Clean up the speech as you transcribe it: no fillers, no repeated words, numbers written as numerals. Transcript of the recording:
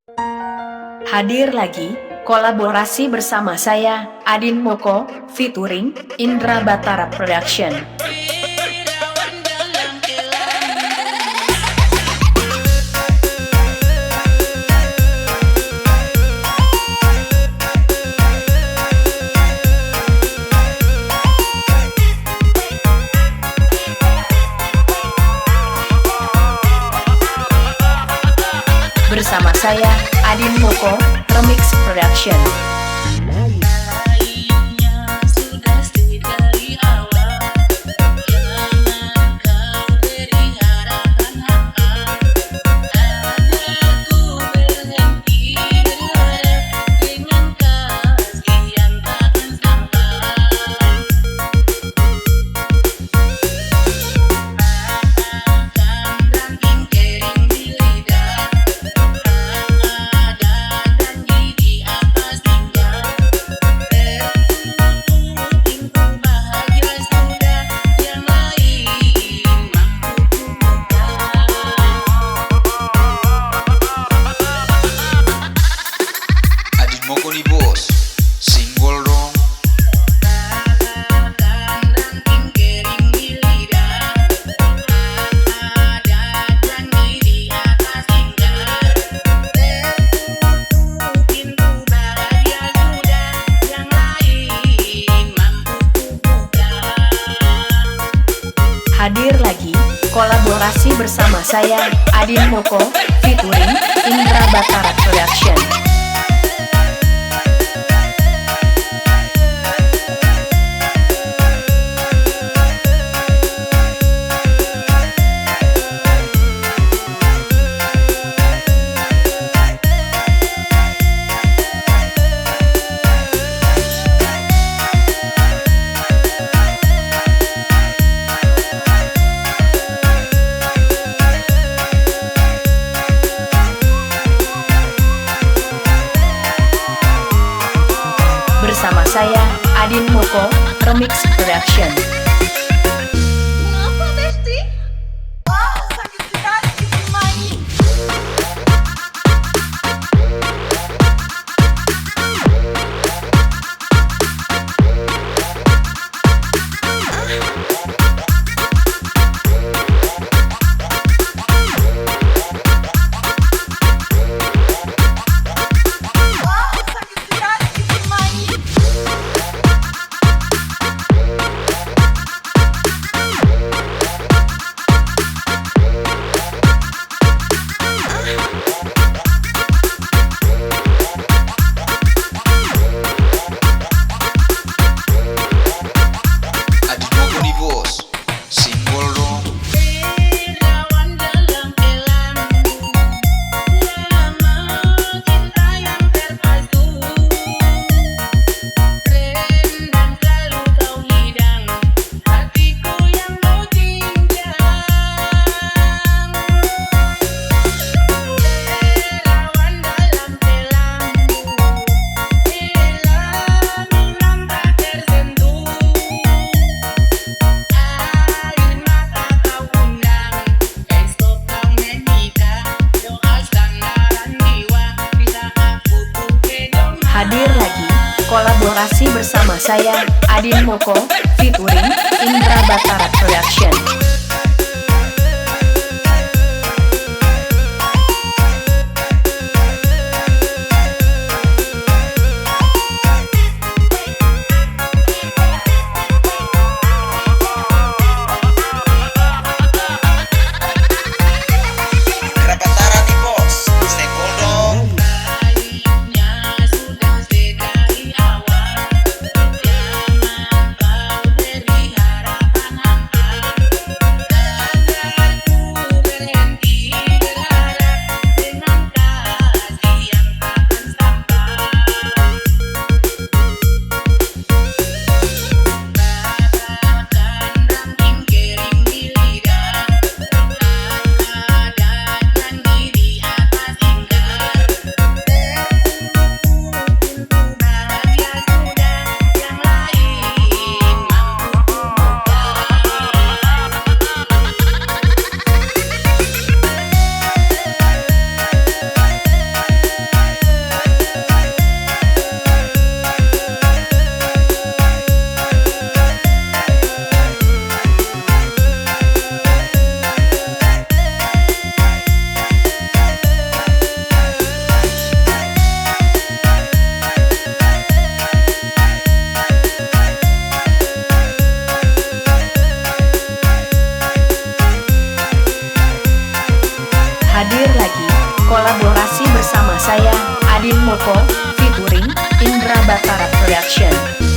Hadir lagi, kolaborasi bersama saya, Adin Moko, featuring Indra Batara Production. Bersama saya, Adin Moko, Remix Production. Moko nih bos, singgol dong. Hadir lagi, kolaborasi bersama saya, Adin Moko, featuring Indra Batara Production. Bersama saya, Adin Moko, Remix Production. Kenapa, Besti? Wah, sakit sekali main. Wah, sakit sekali main. Adin Moko nih bos, singgol dong. Hadir lagi, kolaborasi bersama saya, Adin Moko, featuring Indra Batara Production. Rapatara nih bos, singgol dong. Kolaborasi bersama saya, Adin Moko, featuring Indra Batara Production.